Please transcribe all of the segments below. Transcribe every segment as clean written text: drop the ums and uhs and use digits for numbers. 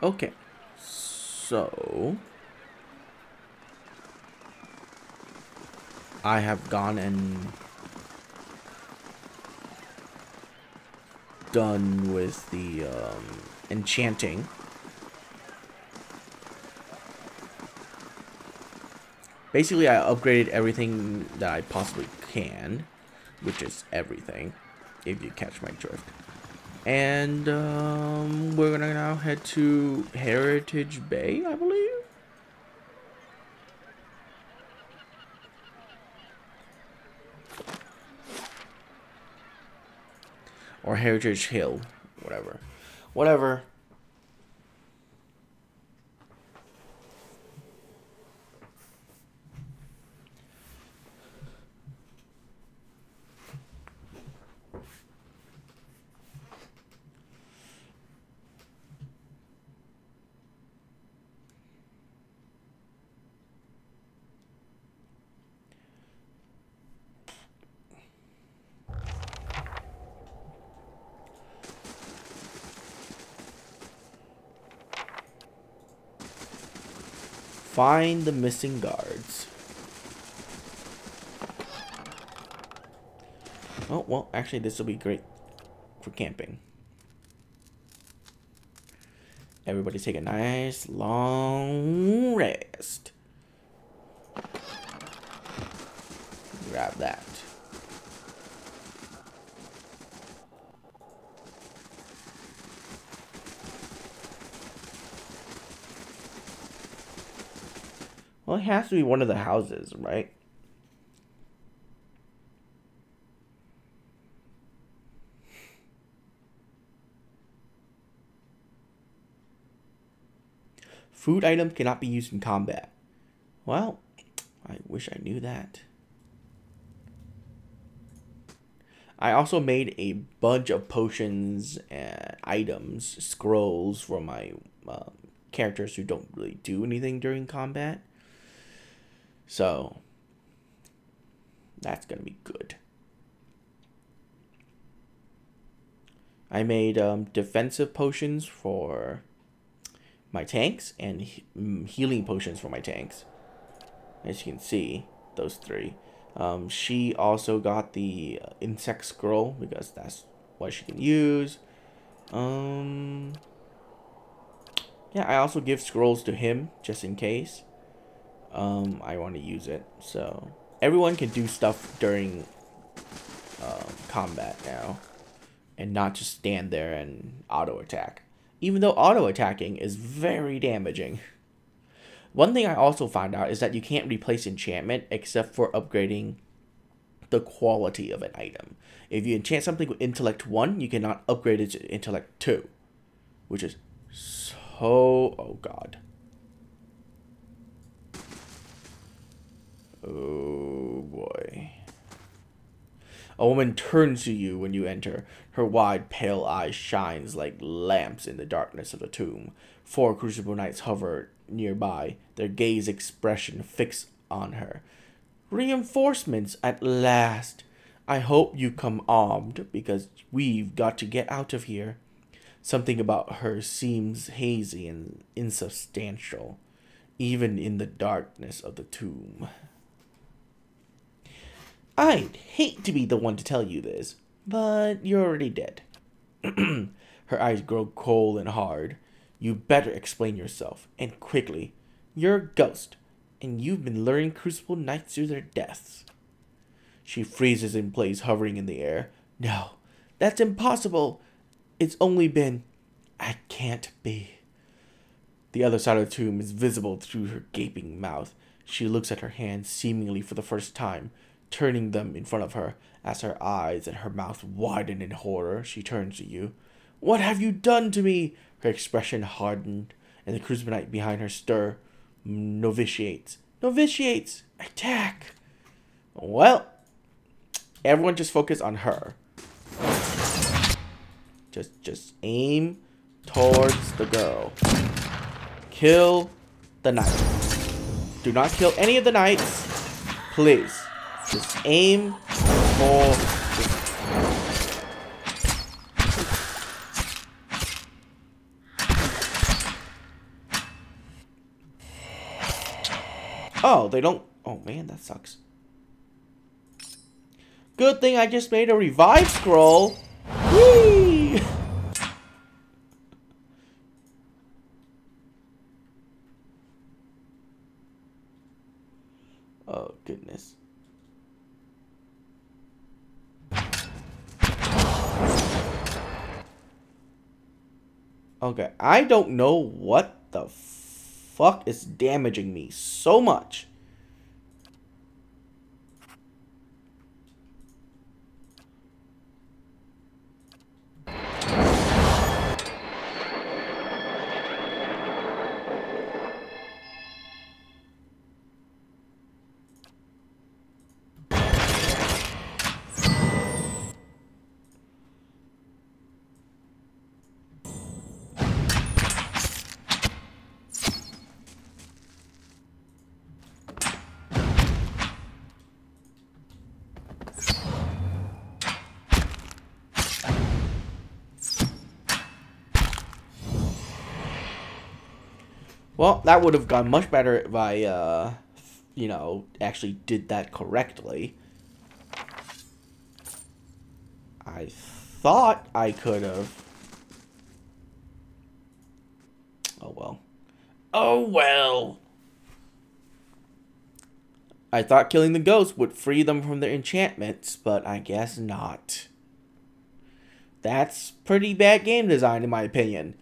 Okay. So I have gone and done with the enchanting. Basically, I upgraded everything that I possibly can, which is everything, if you catch my drift. And we're gonna now head to Heritage Bay, I believe. Or Heritage Hill, whatever. Whatever. Find the missing guards. Oh, well, actually, this will be great for camping. Everybody take a nice long rest. Grab that. Well, it has to be one of the houses, right? Food items cannot be used in combat. Well, I wish I knew that. I also made a bunch of potions and items, scrolls for my characters who don't really do anything during combat. So, that's going to be good. I made defensive potions for my tanks and healing potions for my tanks. As you can see, those three. She also got the insect scroll because that's what she can use. Yeah, I also give scrolls to him just in case I want to use it. So everyone can do stuff during combat now and not just stand there and auto attack. Even though auto attacking is very damaging. One thing I also found out is that you can't replace enchantment except for upgrading the quality of an item. If you enchant something with intellect 1, you cannot upgrade it to intellect 2. Which is so... oh god. Oh boy. A woman turns to you when you enter. Her wide, pale eyes shines like lamps in the darkness of the tomb. 4 Crucible Knights hover nearby, their gaze expression fixed on her. Reinforcements at last. I hope you come armed, because we've got to get out of here. Something about her seems hazy and insubstantial, even in the darkness of the tomb. I'd hate to be the one to tell you this, but you're already dead. Her eyes grow cold and hard. You better explain yourself, and quickly. You're a ghost, and you've been luring Crucible Knights to their deaths. She freezes in place, hovering in the air. No, that's impossible. It's only been... I can't be. The other side of the tomb is visible through her gaping mouth. She looks at her hands seemingly for the first time, turning them in front of her. As her eyes and her mouth widen in horror, she turns to you. What have you done to me? Her expression hardened, and the Crucible Knight behind her stir. Novitiates. Novitiates! Attack! Well, everyone just focus on her. Just aim towards the girl. Kill the knight. Do not kill any of the knights. Please. Just aim for Oh, they don't... Oh, man, that sucks. Good thing I just made a revive scroll. Whee! Oh, goodness. Okay, I don't know what the fuck is damaging me so much. Well, that would have gone much better if I, you know, actually did that correctly. I thought I could have. Oh, well. Oh, well. I thought killing the ghosts would free them from their enchantments, but I guess not. That's pretty bad game design, in my opinion.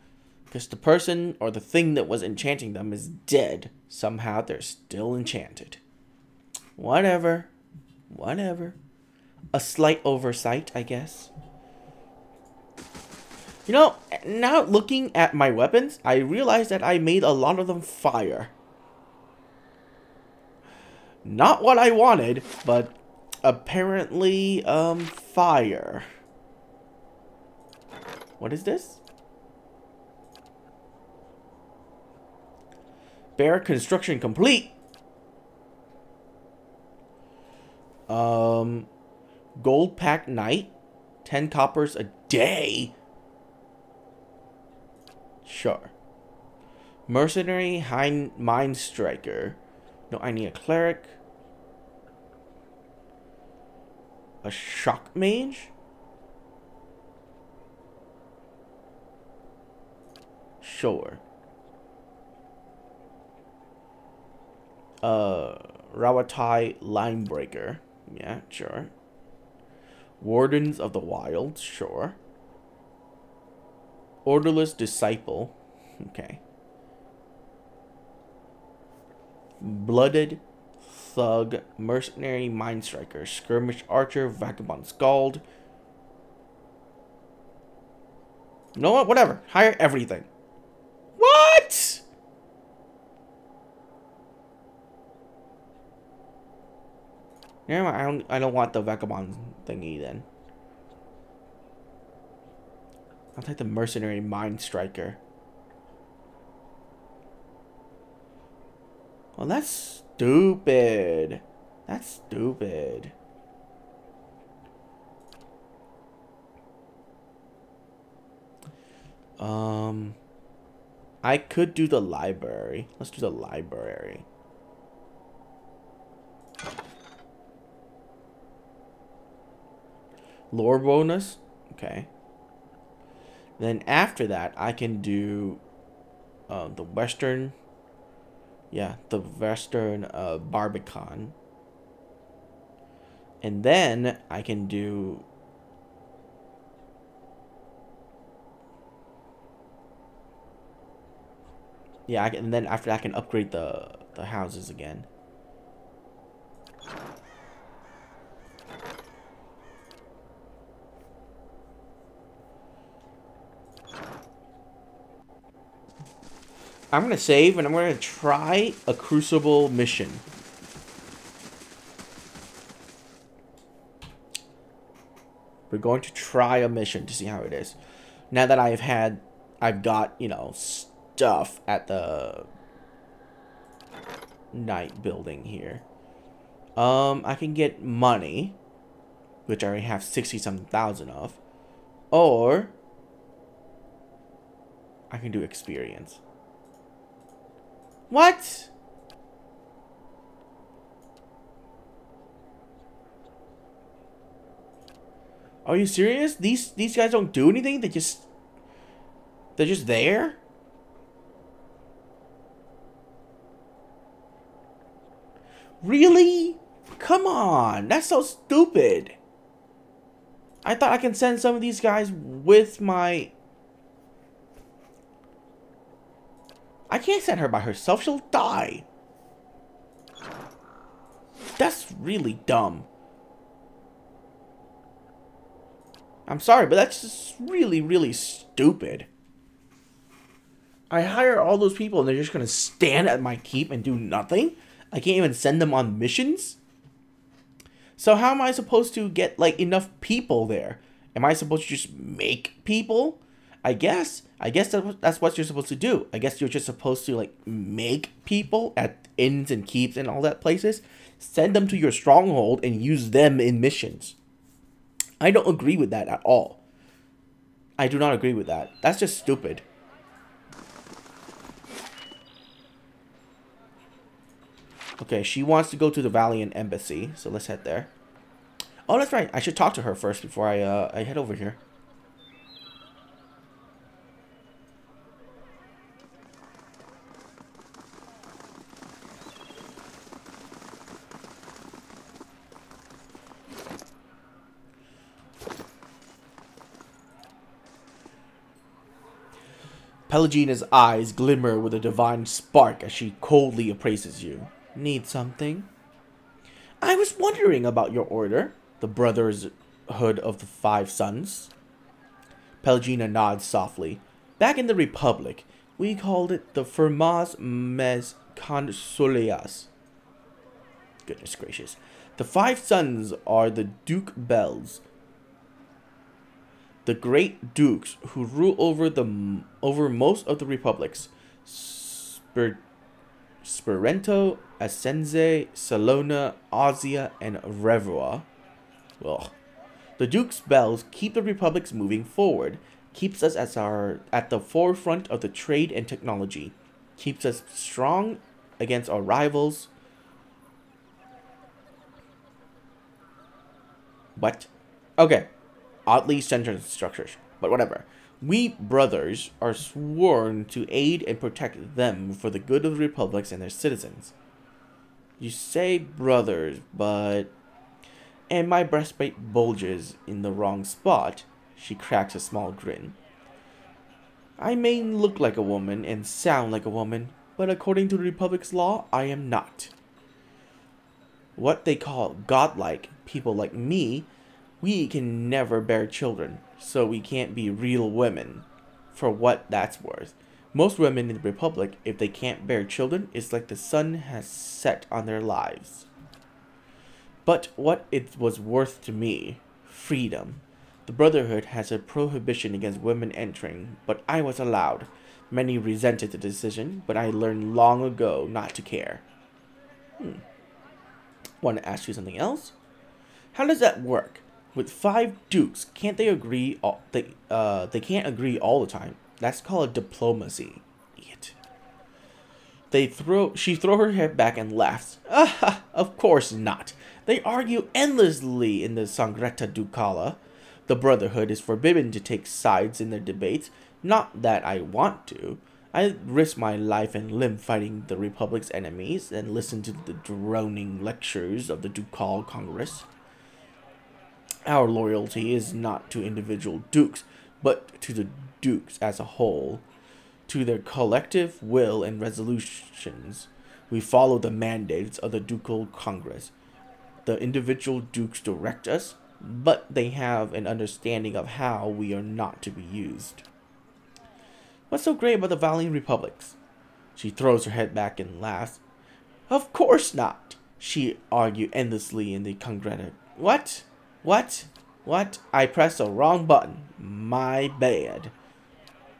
Because the person or the thing that was enchanting them is dead. Somehow they're still enchanted. Whatever. Whatever. A slight oversight, I guess. You know, now looking at my weapons, I realized that I made a lot of them fire. Not what I wanted, but apparently, fire. What is this? Bear construction complete. Gold pack knight. 10 coppers a day. Sure. Mercenary mind striker. No, I need a cleric. A shock mage. Sure. Rawatai Linebreaker. Yeah, sure. Wardens of the Wilds. Sure. Orderless Disciple. Okay. Blooded Thug. Mercenary Mindstriker. Skirmish Archer. Vagabond Scald. You know what? Whatever. Hire everything. What? Never mind, I don't want the Vagabond thingy then. I'll take the Mercenary Mind Striker. Well, that's stupid. That's stupid. I could do the library. Let's do the library. Lore bonus. Okay. Then after that, I can do the Western. Yeah, the Western Barbican. And then I can do. Yeah, and then after that, I can upgrade the houses again. I'm going to save, and I'm going to try a Crucible mission. We're going to try a mission to see how it is. Now that I've got, you know, stuff at the night building here. I can get money, which I already have 60-something thousand of. Or I can do experience. What? Are you serious? These guys don't do anything? They're just there? Really? Come on, that's so stupid. I thought I can send some of these guys with my... I can't send her by herself, she'll die. That's really dumb. I'm sorry, but that's just really, really stupid. I hire all those people and they're just gonna stand at my keep and do nothing? I can't even send them on missions? So how am I supposed to get, like, enough people there? Am I supposed to just make people? I guess that's what you're supposed to do. I guess you're just supposed to, like, make people at inns and keeps and all that places. Send them to your stronghold and use them in missions. I don't agree with that at all. I do not agree with that. That's just stupid. Okay, she wants to go to the Valiant Embassy, so let's head there. Oh, that's right. I should talk to her first before I head over here. Pallegina's eyes glimmer with a divine spark as she coldly appraises you. Need something? I was wondering about your order, the Brotherhood of the Five Sons. Pallegina nods softly. Back in the Republic, we called it the Firmas Mes Consuleas. Goodness gracious. The Five Sons are the Duke Bells, the great dukes who rule over most of the republics. Sperento, Ascenze, Salona, Ozia, and Revoa. Ugh. The Duke's bells keep the republics moving forward, keeps us at the forefront of the trade and technology, keeps us strong against our rivals. What? Okay. Oddly sentence structures, but whatever. We brothers are sworn to aid and protect them for the good of the republics and their citizens. You say brothers, but... And my breastplate bulges in the wrong spot. She cracks a small grin. I may look like a woman and sound like a woman, but according to the republic's law, I am not. What they call godlike people like me, we can never bear children, so we can't be real women, for what that's worth. Most women in the Republic, if they can't bear children, it's like the sun has set on their lives. But what it was worth to me, freedom. The Brotherhood has a prohibition against women entering, but I was allowed. Many resented the decision, but I learned long ago not to care. Want to ask you something else? How does that work? With 5 dukes, can't they agree? They can't agree all the time. That's called diplomacy. Idiot. She throws her head back and laughs. Ah, of course not. They argue endlessly in the Sangreta Ducala. The Brotherhood is forbidden to take sides in their debates. Not that I want to. I risk my life and limb fighting the Republic's enemies and listen to the droning lectures of the Ducal Congress. Our loyalty is not to individual dukes, but to the dukes as a whole, to their collective will and resolutions. We follow the mandates of the Ducal Congress. The individual dukes direct us, but they have an understanding of how we are not to be used. What's so great about the Valiant Republics? She throws her head back and laughs. Of course not, she argued endlessly in the Congress. What? I pressed the wrong button. My bad.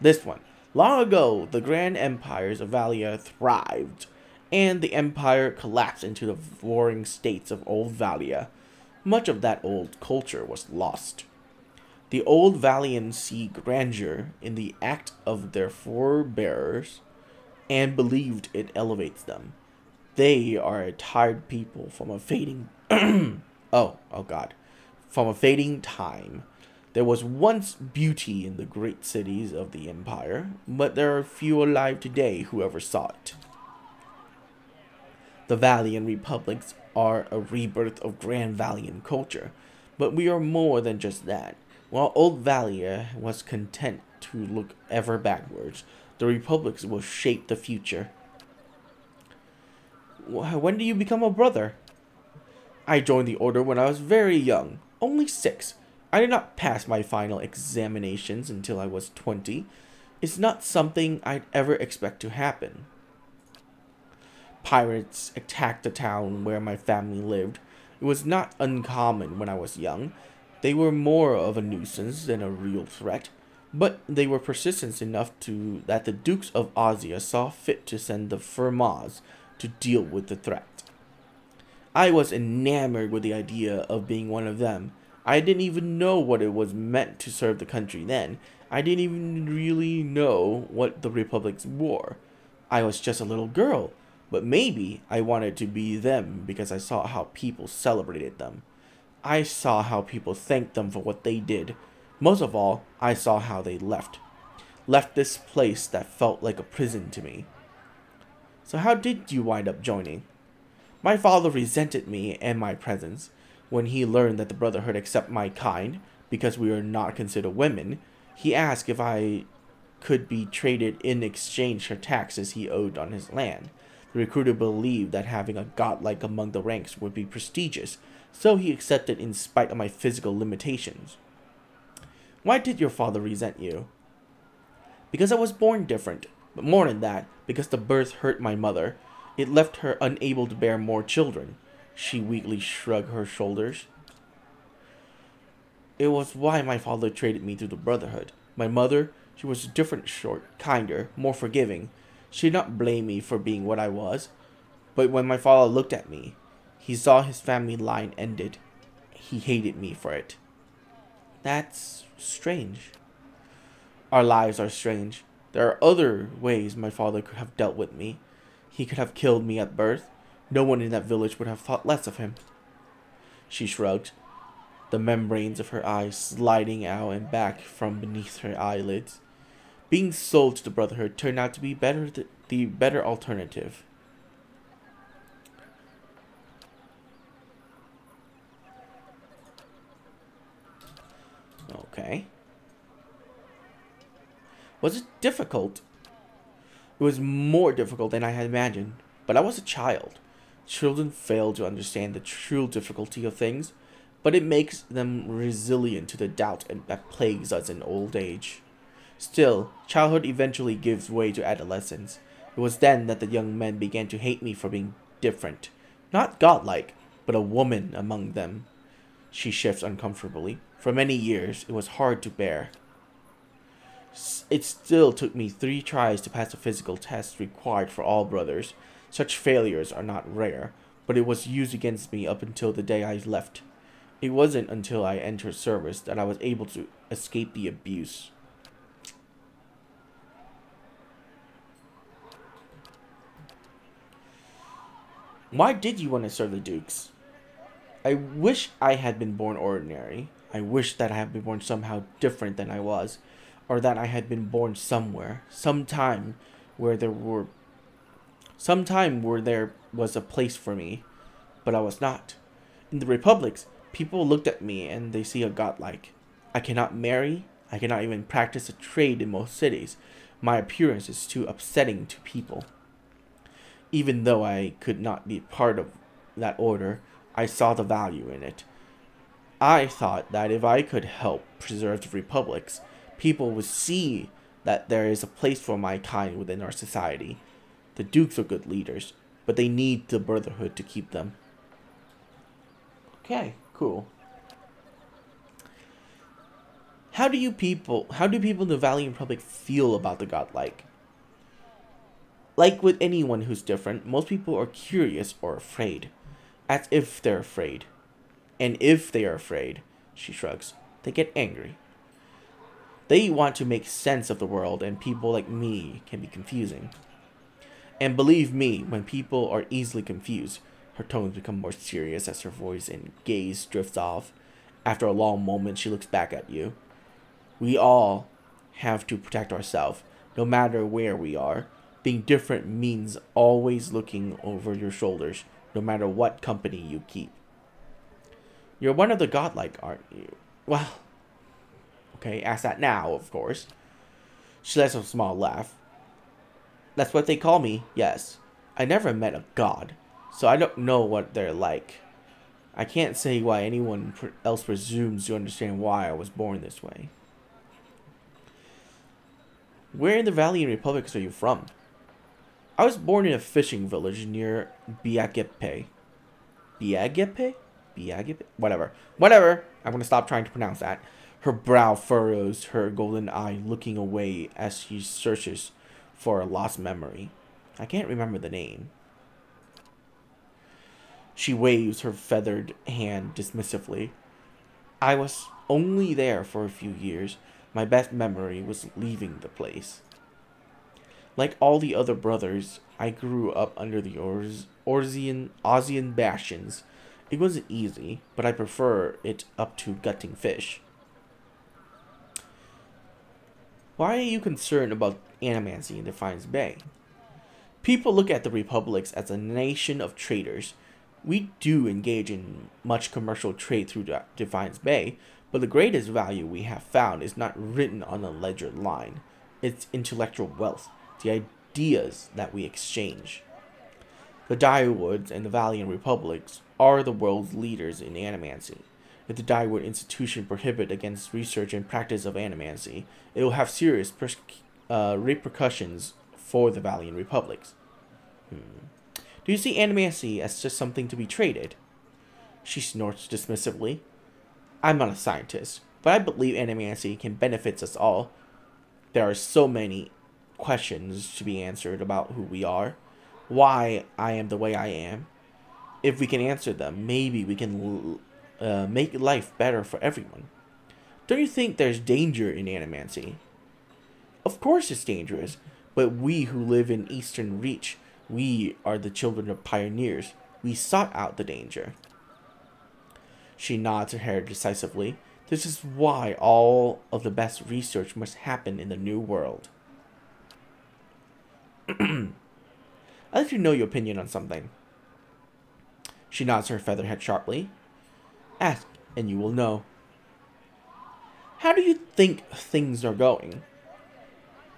This one. Long ago, the grand empires of Valia thrived, and the empire collapsed into the warring states of old Valia. Much of that old culture was lost. The old Valians see grandeur in the act of their forebears, and believed it elevates them. They are a tired people from a fading... from a fading time. There was once beauty in the great cities of the Empire, but there are few alive today who ever saw it. The Valiant Republics are a rebirth of Grand Valiant culture, but we are more than just that. While old Valia was content to look ever backwards, the Republics will shape the future. When do you become a brother? I joined the order when I was very young, only 6. I did not pass my final examinations until I was 20. It's not something I'd ever expect to happen. Pirates attacked the town where my family lived. It was not uncommon when I was young. They were more of a nuisance than a real threat, but they were persistent enough that the Dukes of Ozia saw fit to send the Firmaz to deal with the threat. I was enamored with the idea of being one of them. I didn't even know what it was meant to serve the country then. I didn't even really know what the Republics were. I was just a little girl, but maybe I wanted to be them because I saw how people celebrated them. I saw how people thanked them for what they did. Most of all, I saw how they left this place that felt like a prison to me. So how did you wind up joining? My father resented me and my presence. When he learned that the Brotherhood accept my kind, because we are not considered women, he asked if I could be traded in exchange for taxes he owed on his land. The recruiter believed that having a godlike among the ranks would be prestigious, so he accepted in spite of my physical limitations. Why did your father resent you? Because I was born different, but more than that, because the birth hurt my mother. It left her unable to bear more children. She weakly shrugged her shoulders. It was why my father traded me to the Brotherhood. My mother, she was different, short, kinder, more forgiving. She did not blame me for being what I was. But when my father looked at me, he saw his family line ended. He hated me for it. That's strange. Our lives are strange. There are other ways my father could have dealt with me. He could have killed me at birth. No one in that village would have thought less of him. She shrugged, the membranes of her eyes sliding out and back from beneath her eyelids. Being sold to the Brotherhood turned out to be the better alternative. Okay. Was it difficult? It was more difficult than I had imagined, but I was a child. Children fail to understand the true difficulty of things, but it makes them resilient to the doubt that plagues us in old age. Still, childhood eventually gives way to adolescence. It was then that the young men began to hate me for being different. Not godlike, but a woman among them. She shifts uncomfortably. For many years, it was hard to bear. It still took me 3 tries to pass the physical test required for all brothers. Such failures are not rare, but it was used against me up until the day I left. It wasn't until I entered service that I was able to escape the abuse. Why did you want to serve the Dukes? I wish I had been born ordinary. I wish that I had been born somehow different than I was, or that I had been born somewhere, sometime where there was a place for me, but I was not. In the Republics, people looked at me and they see a godlike. I cannot marry, I cannot even practice a trade in most cities. My appearance is too upsetting to people. Even though I could not be part of that order, I saw the value in it. I thought that if I could help preserve the Republics, people would see that there is a place for my kind within our society. The Dukes are good leaders, but they need the Brotherhood to keep them. Okay, cool. How do people in the Valiant Republic feel about the godlike? Like with anyone who's different, most people are curious or afraid. As if they're afraid. And if they are afraid, she shrugs, they get angry. They want to make sense of the world, and people like me can be confusing. And believe me, when people are easily confused, her tones become more serious as her voice and gaze drifts off. After a long moment, she looks back at you. We all have to protect ourselves, no matter where we are. Being different means always looking over your shoulders, no matter what company you keep. You're one of the godlike, aren't you? Well, okay, ask that now, of course. She lets a small laugh. That's what they call me, yes. I never met a god, so I don't know what they're like. I can't say why anyone else presumes to understand why I was born this way. Where in the Valiant Republics are you from? I was born in a fishing village near Biagepe. Biagepe? Biagepe? Whatever. Whatever! I'm gonna stop trying to pronounce that. Her brow furrows, her golden eye looking away as she searches for a lost memory. I can't remember the name. She waves her feathered hand dismissively. I was only there for a few years. My best memory was leaving the place. Like all the other brothers, I grew up under the Ozian bastions. It wasn't easy, but I prefer it up to gutting fish. Why are you concerned about animancy in Defiance Bay? People look at the republics as a nation of traders. We do engage in much commercial trade through Defiance Bay, but the greatest value we have found is not written on a ledger line. It's intellectual wealth, the ideas that we exchange. The Direwoods and the Valiant Republics are the world's leaders in animancy. If the Direwood Institution prohibit against research and practice of animancy, it will have serious repercussions for the Valiant Republics. Do you see animancy as just something to be traded? She snorts dismissively. I'm not a scientist, but I believe animancy can benefit us all. There are so many questions to be answered about who we are, why I am the way I am. If we can answer them, maybe we can make life better for everyone. Don't you think there's danger in animancy? Of course it's dangerous, but we who live in Eastern Reach, we are the children of pioneers. We sought out the danger. She nods her head decisively. This is why all of the best research must happen in the New World. I'd like to know your opinion on something. She nods her feather head sharply. Ask, and you will know. How do you think things are going?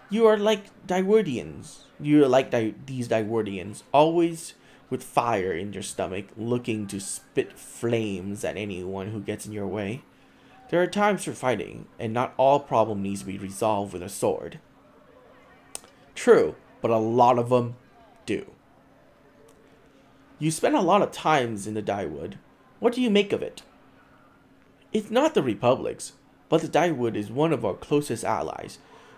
You are like Diwardians. You are like these Diwardians, always with fire in your stomach, looking to spit flames at anyone who gets in your way. There are times for fighting, and not all problem needs to be resolved with a sword. True, but a lot of them do. You spend a lot of times in the Dyewood. What do you make of it? It's not the Republics, but the Dyewood is one of our closest allies.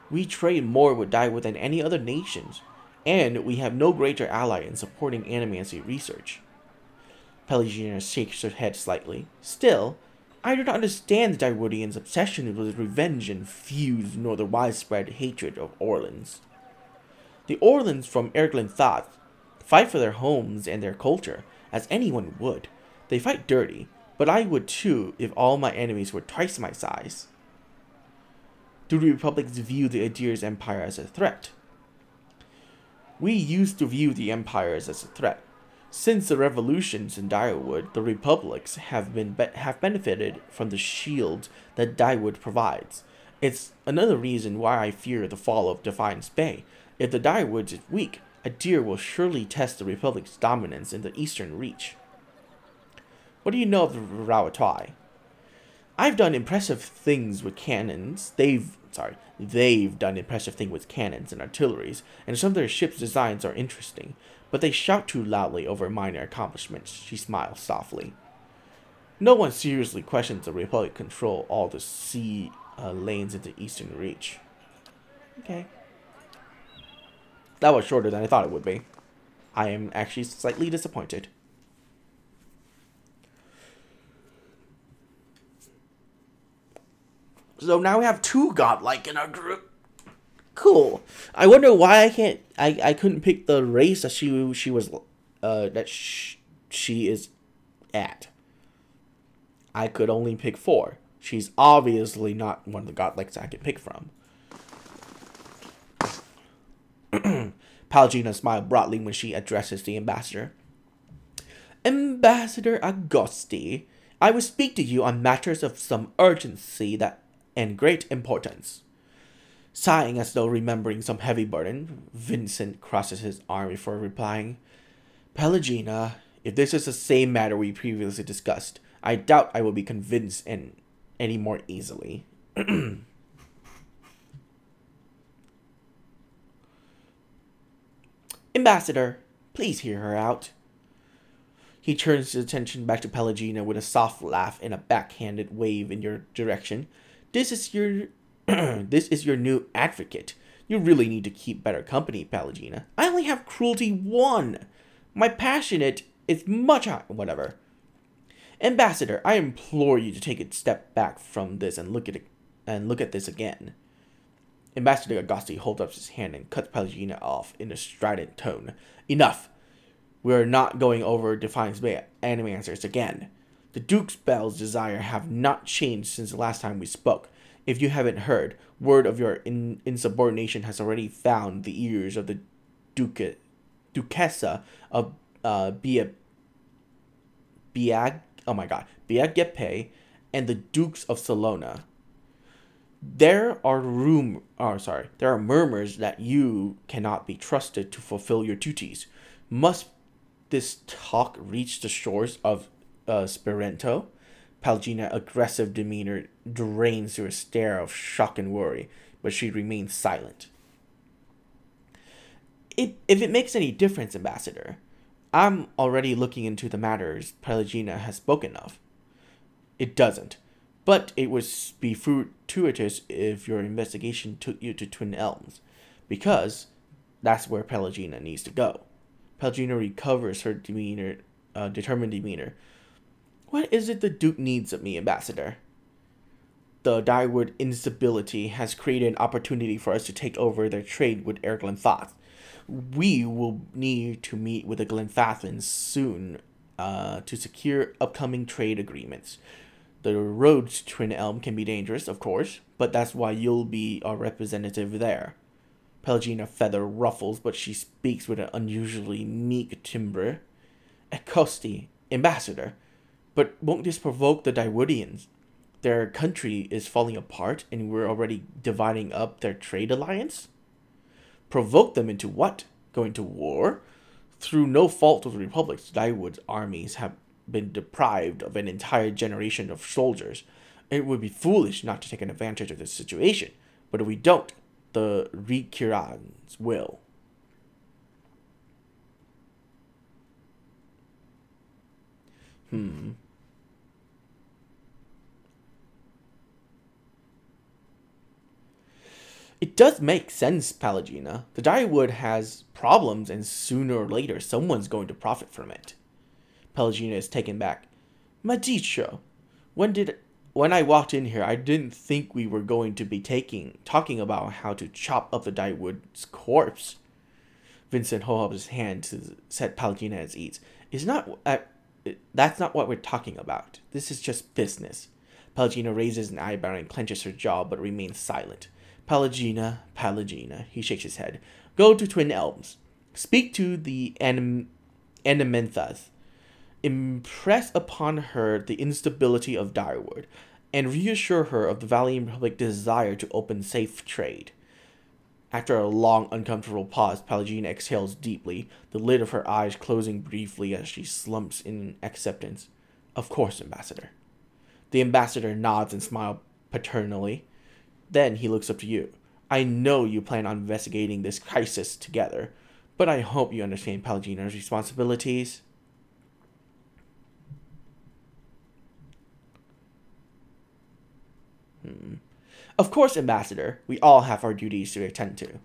We trade more with Dyewood than any other nations, and we have no greater ally in supporting animancy research. Pallegina shakes her head slightly. Still, I do not understand the Dyewoodians' obsession with revenge and fuse nor the widespread hatred of Orlans. The Orlans from Erglin Thoth fight for their homes and their culture, as anyone would. They fight dirty, but I would too if all my enemies were twice my size. Do the Republics view the Adir's Empire as a threat? We used to view the empires as a threat. Since the revolutions in Dyewood, the Republics have benefited from the shield that Dyewood provides. It's another reason why I fear the fall of Defiance Bay. If the Dyewood is weak, Adir will surely test the Republic's dominance in the Eastern Reach. What do you know of the Rawatwai? I've done impressive things with cannons. They've done impressive things with cannons and artilleries, and some of their ships' designs are interesting, but they shout too loudly over minor accomplishments. She smiles softly. No one seriously questions the Republic control all the sea lanes into Eastern Reach. Okay. That was shorter than I thought it would be. I am actually slightly disappointed. So now we have two godlike in our group. Cool. I wonder why I couldn't pick the race that she is at. I could only pick 4. She's obviously not one of the godlings I can pick from. Pallegina smiled broadly when she addresses the ambassador. Ambassador Augusti, I will speak to you on matters of some urgency and great importance. Sighing as though remembering some heavy burden, Vincent crosses his arm before replying. Pallegina, if this is the same matter we previously discussed, I doubt I will be convinced any more easily. Ambassador, please hear her out. He turns his attention back to Pallegina with a soft laugh and a backhanded wave in your direction. This is your new advocate. You really need to keep better company, Pallegina. I only have cruelty 1. My passionate is much higher. Whatever. Ambassador, I implore you to take a step back from this and look at this again. Ambassador Augusti holds up his hand and cuts Pallegina off in a strident tone. Enough. We're not going over Defiance Animancers again. The Duke's Bell's desire have not changed since the last time we spoke. If you haven't heard, word of your insubordination has already found the ears of the Duchessa of Biaggepe and the Dukes of Salona. There are murmurs that you cannot be trusted to fulfill your duties. Must this talk reach the shores of Spirento? Pallegina's aggressive demeanor drains through a stare of shock and worry, but she remains silent. If it makes any difference, Ambassador, I'm already looking into the matters Pallegina has spoken of. It doesn't, but it would be fortuitous if your investigation took you to Twin Elms, because that's where Pallegina needs to go. Pallegina recovers her determined demeanor. What is it the Duke needs of me, Ambassador? The Dyewood instability has created an opportunity for us to take over their trade with Air Glenfath. We will need to meet with the Glenfathans soon to secure upcoming trade agreements. The road to Twin Elm can be dangerous, of course, but that's why you'll be our representative there. Pallegina feather ruffles, but she speaks with an unusually meek timbre. Augusti, Ambassador, but won't this provoke the Dyewoodians? Their country is falling apart, and we're already dividing up their trade alliance? Provoke them into what? Going to war? Through no fault of the Republic's, Dyewood's armies have been deprived of an entire generation of soldiers. It would be foolish not to take an advantage of this situation, but if we don't, the Recurans will. It does make sense, Pallegina. The Dyewood has problems, and sooner or later, someone's going to profit from it. Pallegina is taken back. Madicho, when I walked in here, I didn't think we were going to be talking about how to chop up the Dyewood's corpse. Vincent holds up his hand to set Pallegina at ease. That's not what we're talking about. This is just business. Pallegina raises an eyebrow and clenches her jaw, but remains silent. Pallegina, he shakes his head. Go to Twin Elms. Speak to the Animenthas. Impress upon her the instability of Dyewood, and reassure her of the Valiant Republic's desire to open safe trade. After a long, uncomfortable pause, Pallegina exhales deeply, the lid of her eyes closing briefly as she slumps in acceptance. Of course, Ambassador. The ambassador nods and smiles paternally. Then he looks up to you. I know you plan on investigating this crisis together, but I hope you understand Pallegina's responsibilities. Of course, Ambassador. We all have our duties to attend to.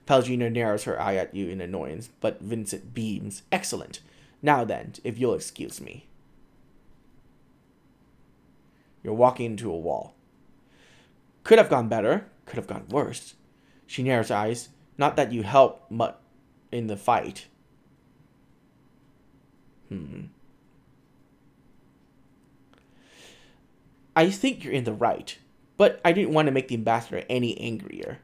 Pallegina narrows her eye at you in annoyance, but Vincent beams. Excellent. Now then, if you'll excuse me. You're walking into a wall. Could have gone better. Could have gone worse. She narrows her eyes. Not that you helped much in the fight. I think you're in the right, but I didn't want to make the ambassador any angrier.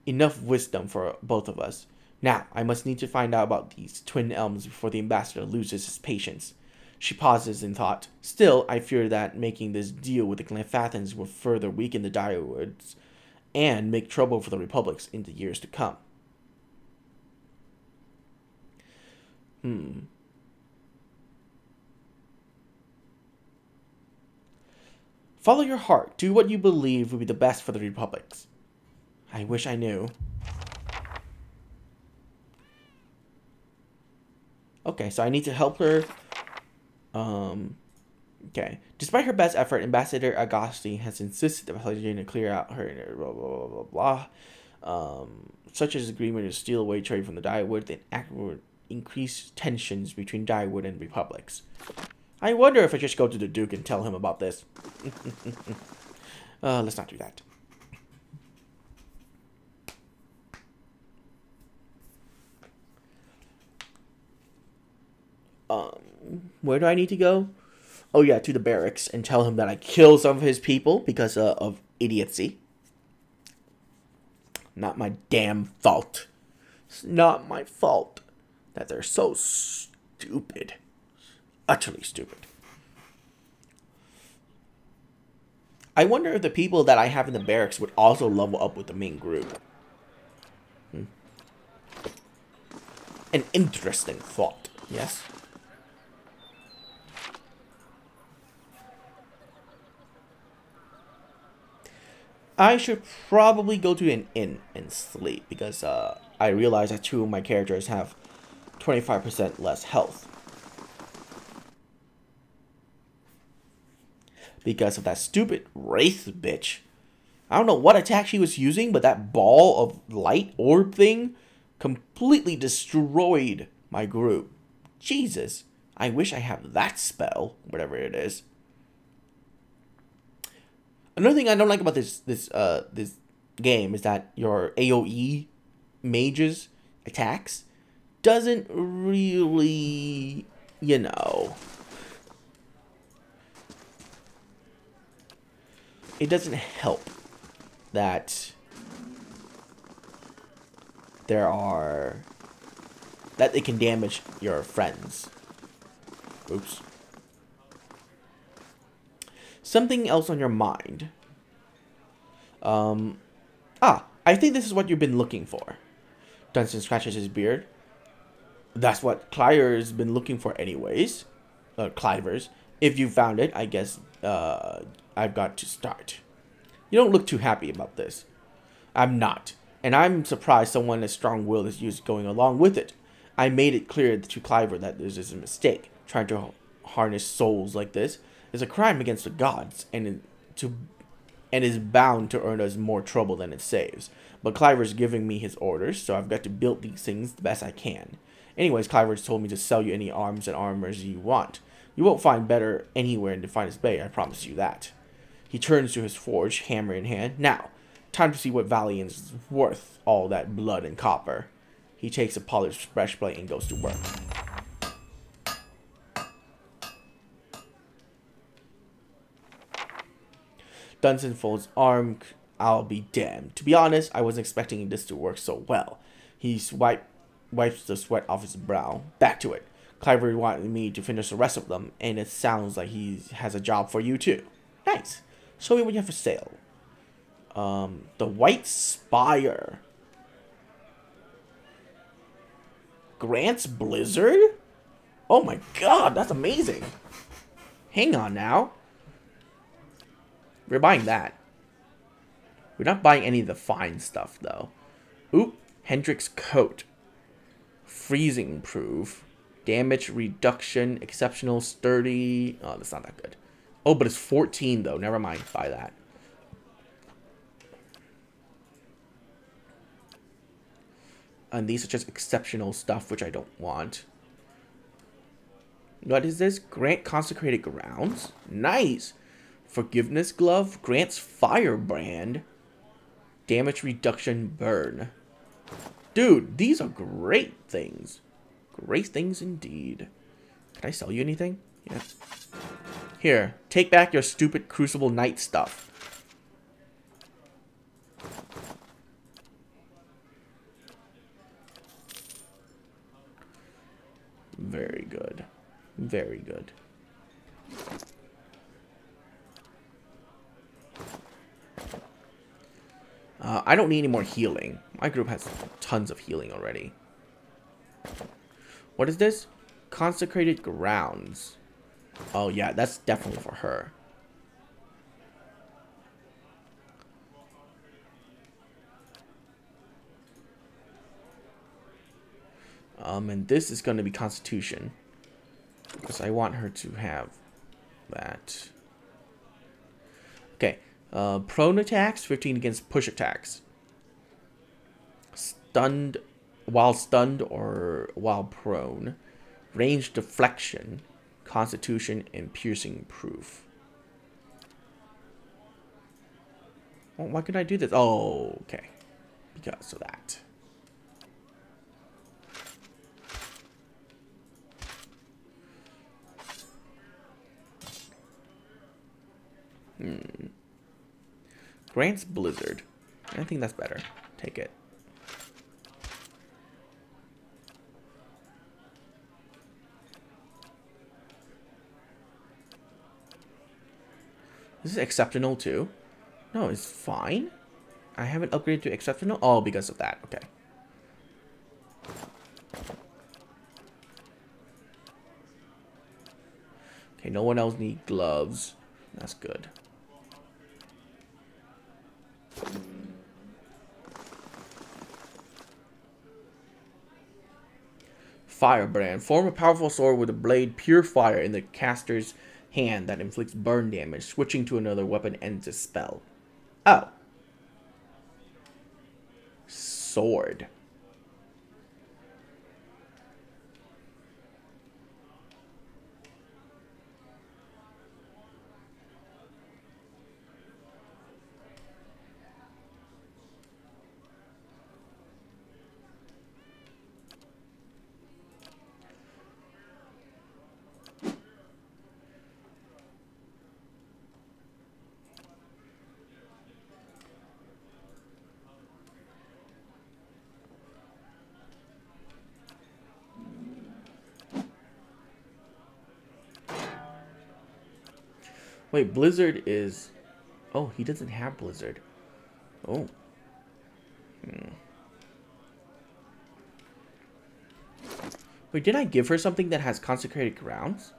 Enough wisdom for both of us. Now, I must need to find out about these twin elms before the ambassador loses his patience. She pauses in thought. Still, I fear that making this deal with the Glenfathans will further weaken the Direwoods and make trouble for the Republics in the years to come. Follow your heart. Do what you believe will be the best for the Republics. I wish I knew. Okay, so I need to help her. Okay. Despite her best effort, Ambassador Agosti has insisted that Pallegina clear out her blah blah blah blah blah. Such as agreement to steal away trade from the Direwood and act would increase tensions between Direwood and Republics. I wonder if I just go to the Duke and tell him about this. Let's not do that. Where do I need to go? Oh yeah, to the barracks and tell him that I killed some of his people because of idiocy. Not my damn fault. It's not my fault that they're so stupid. Utterly stupid. I wonder if the people that I have in the barracks would also level up with the main group. An interesting thought, yes? I should probably go to an inn and sleep because I realize that two of my characters have 25% less health. Because of that stupid wraith bitch. I don't know what attack she was using, but that ball of light orb thing completely destroyed my group. Jesus, I wish I have that spell, whatever it is. Another thing I don't like about this game is that your AoE mages attacks doesn't really, you know, it doesn't help that that it can damage your friends. Oops. Something else on your mind. I think this is what you've been looking for. Dunstan scratches his beard. That's what Cliver's been looking for anyways. Cliver's. If you found it, I guess I've got to start. You don't look too happy about this. I'm not. And I'm surprised someone as strong-willed as you is going along with it. I made it clear to Cliver that this is a mistake. Trying to harness souls like this is a crime against the gods, and is bound to earn us more trouble than it saves. But Cliver's giving me his orders, so I've got to build these things the best I can. Anyways, Cliver's told me to sell you any arms and armors you want. You won't find better anywhere in Defiance Bay, I promise you that. He turns to his forge, hammer in hand. Now, time to see what Valiant's worth all that blood and copper. He takes a polished breastplate and goes to work. Dunstan folds arm. I'll be damned. To be honest, I wasn't expecting this to work so well. He wipes the sweat off his brow. Back to it. Cliver wanted me to finish the rest of them, and it sounds like he has a job for you too. Nice. Show me what you have for sale. The White Spire. Grant's Blizzard? Oh my god, that's amazing. Hang on now. We're buying that. We're not buying any of the fine stuff, though. Oop. Hendrick's Coat. Freezing proof. Damage reduction. Exceptional sturdy. Oh, that's not that good. Oh, but it's 14, though. Never mind. Buy that. And these are just exceptional stuff, which I don't want. What is this? Grant Consecrated Grounds. Nice. Forgiveness Glove. Grant's Firebrand. Damage reduction burn. Dude, these are great things. Great things indeed. Can I sell you anything? Yes. Here, take back your stupid Crucible Knight stuff. Very good. Very good. I don't need any more healing. My group has tons of healing already. What is this? Consecrated Grounds. Oh yeah, that's definitely for her. And this is going to be Constitution. Because I want her to have that. Okay. Prone attacks, 15 against push attacks. Stunned, while stunned or while prone. Range deflection, Constitution, and piercing proof. Well, why could I do this? Oh, okay. Because of that. Grants Blizzard. I think that's better. Take it. This is exceptional too. No, it's fine. I haven't upgraded to exceptional. Oh, because of that. Okay. Okay, no one else needs gloves. That's good. Firebrand. Form a powerful sword with a blade pure fire in the caster's hand that inflicts burn damage. Switching to another weapon ends a spell. Oh. Sword. Wait, Blizzard is... Oh, he doesn't have Blizzard. Oh. Wait, did I give her something that has Consecrated Grounds?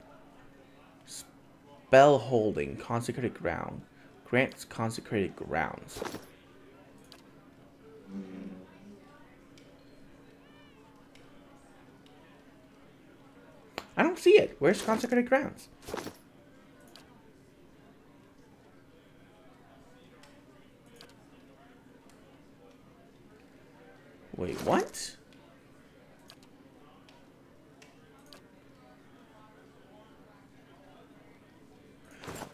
Spell holding, Consecrated Ground. Grants Consecrated Grounds. I don't see it. Where's Consecrated Grounds? Wait, what?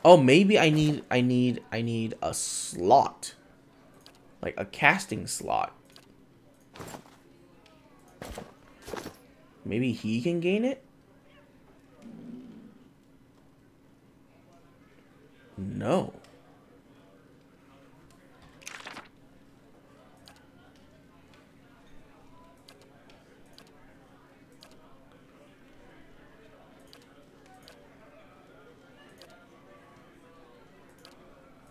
Oh, maybe I need a slot. Like a casting slot. Maybe he can gain it? No.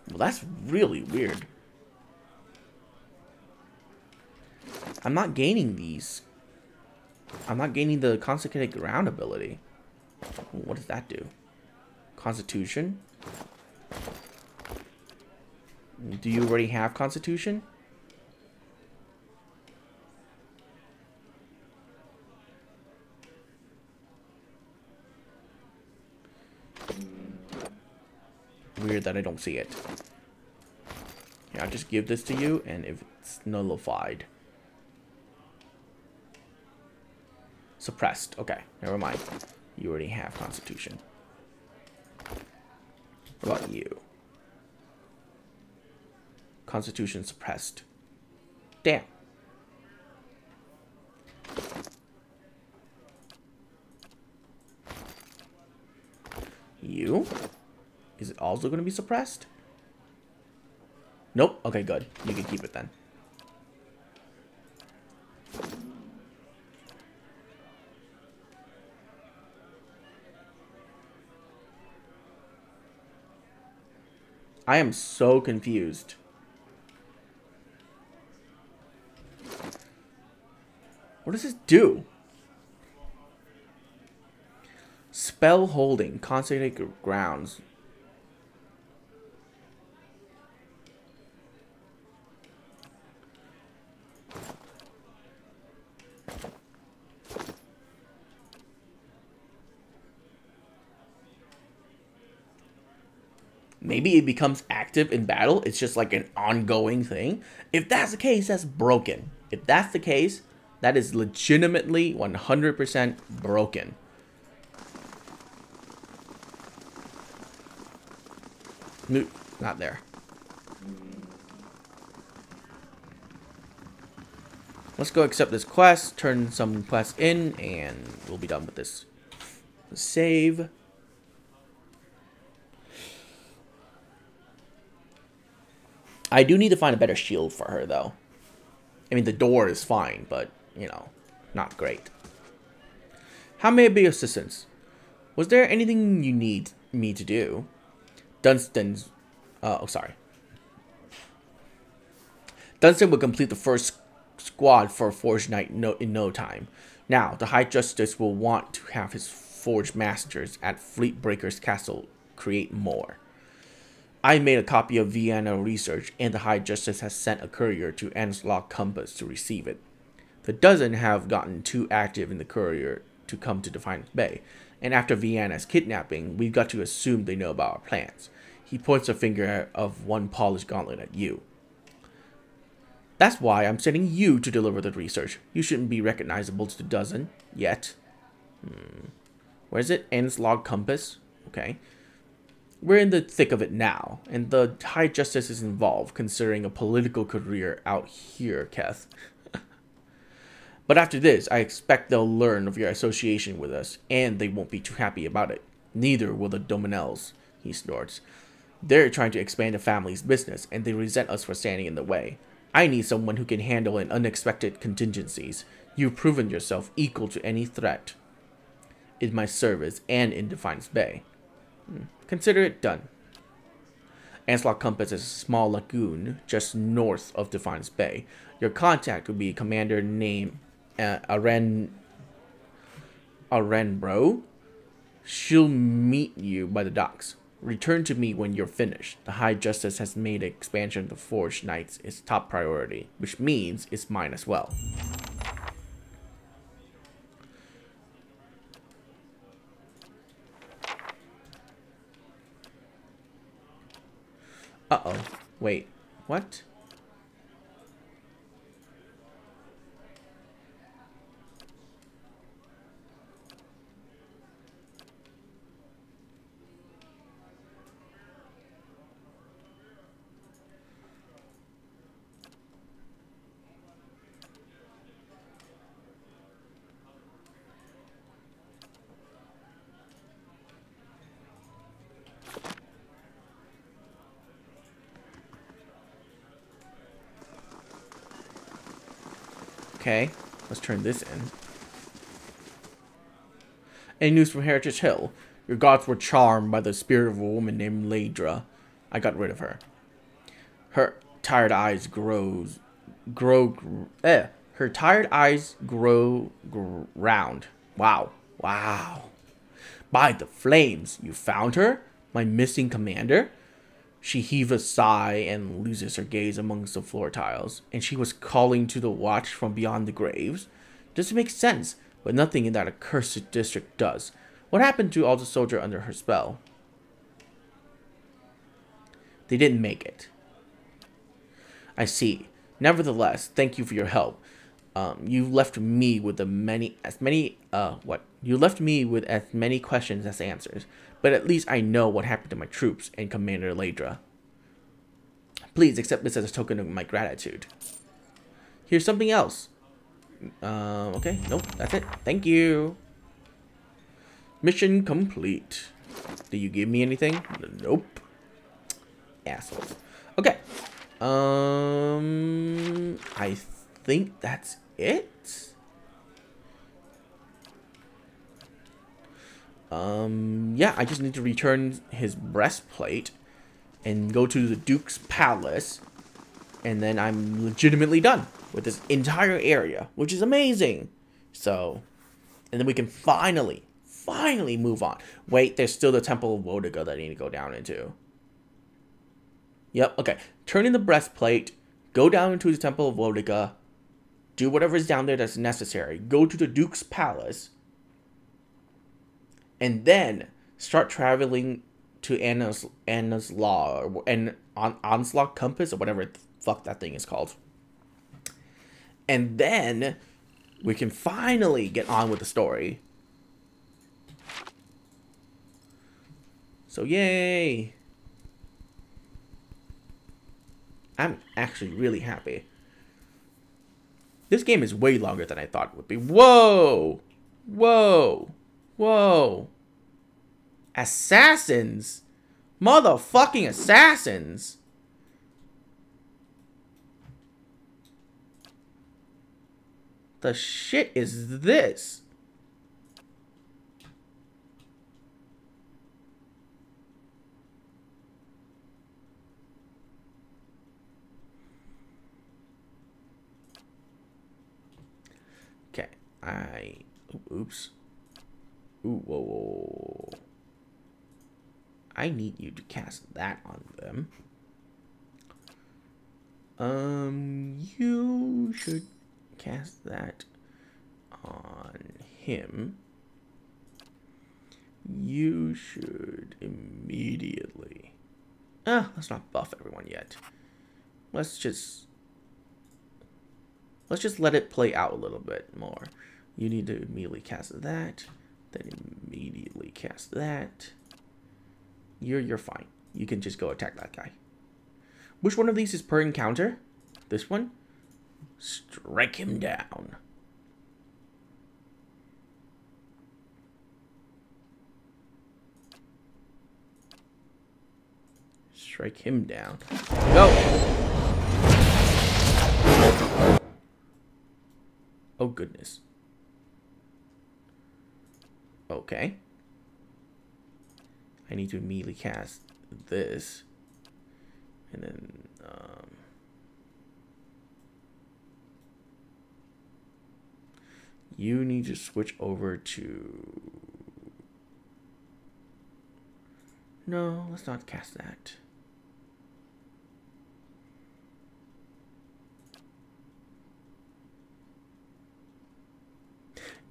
Well, that's really weird. I'm not gaining these. I'm not gaining the Consecrated Ground ability. What does that do? Constitution? Do you already have Constitution? Weird that I don't see it. Yeah, I'll just give this to you, and if it's nullified. Suppressed. Okay, never mind. You already have Constitution. What about you? Constitution suppressed. Damn. You? Is it also going to be suppressed? Nope. Okay, good. You can keep it then. I am so confused. What does this do? Spell holding. Consecrated grounds. Maybe it becomes active in battle. It's just like an ongoing thing. If that's the case, that's broken. If that's the case, that is legitimately 100% broken. No, not there. Let's go accept this quest, turn some quests in, and we'll be done with this. Save. I do need to find a better shield for her, though. I mean, the door is fine, but, you know, not great. How may I be of assistance? Was there anything you need me to do? Dunstan's... sorry. Dunstan would complete the first squad for a Forged Knight in no time. Now, the High Justice will want to have his Forged Masters at Fleetbreaker's Castle create more. I made a copy of Vienna Research, and the High Justice has sent a courier to Anslog Compass to receive it. The dozen have gotten too active in the courier to come to Defiance Bay, and after Vienna's kidnapping, we've got to assume they know about our plans. He points a finger of one polished gauntlet at you. That's why I'm sending you to deliver the research. You shouldn't be recognizable to the dozen yet. Where is it? Anslog Compass? Okay. We're in the thick of it now, and the High Justice is involved, considering a political career out here, Keth. But after this, I expect they'll learn of your association with us, and they won't be too happy about it. Neither will the Dominels, he snorts. They're trying to expand the family's business, and they resent us for standing in the way. I need someone who can handle unexpected contingencies. You've proven yourself equal to any threat in my service and in Defiance Bay. Consider it done. Anslog Compass is a small lagoon just north of Defiance Bay. Your contact will be a commander named Arenbro. She'll meet you by the docks. Return to me when you're finished. The High Justice has made the expansion of the Forged Knights its top priority, which means it's mine as well. Uh-oh. Wait. What? Okay, let's turn this in. Any news from Heritage Hill? Your gods were charmed by the spirit of a woman named Ladra. I got rid of her. Her tired eyes grow round. Wow. Wow. By the flames, you found her? My missing commander? She heaves a sigh and loses her gaze amongst the floor tiles. And she was calling to the watch from beyond the graves? Doesn't make sense, but nothing in that accursed district does. What happened to all the soldiers under her spell? They didn't make it. I see. Nevertheless, thank you for your help. You left me with as many questions as answers. But at least I know what happened to my troops and Commander Ladra. Please accept this as a token of my gratitude. Here's something else. Okay, nope, that's it. Thank you. Mission complete. Do you give me anything? Nope. Assholes. Okay. I think that's it. Yeah, I just need to return his breastplate and go to the Duke's palace, and then I'm legitimately done with this entire area, which is amazing. So, and then we can finally move on. Wait, there's still the Temple of Wodiga that I need to go down into. Yep, okay. Turn in the breastplate, go down into the Temple of Wodiga, do whatever is down there that's necessary, go to the Duke's palace, and then start traveling to Anna's Law, or Onslaught Compass, or whatever the fuck that thing is called. And then we can finally get on with the story. So yay! I'm actually really happy. This game is way longer than I thought it would be. Whoa! Whoa! Whoa! Assassins! Motherfucking assassins! The shit is this? Okay, oops. Ooh, whoa, whoa. I need you to cast that on them. You should cast that on him. You should immediately... let's not buff everyone yet. Let's just let it play out a little bit more. You need to immediately cast that, then immediately cast that. You're fine. You can just go attack that guy. Which one of these is per encounter? This one? Strike him down. Strike him down. Go! Oh, goodness. Okay. I need to immediately cast this. And then, you need to switch over to... No, let's not cast that.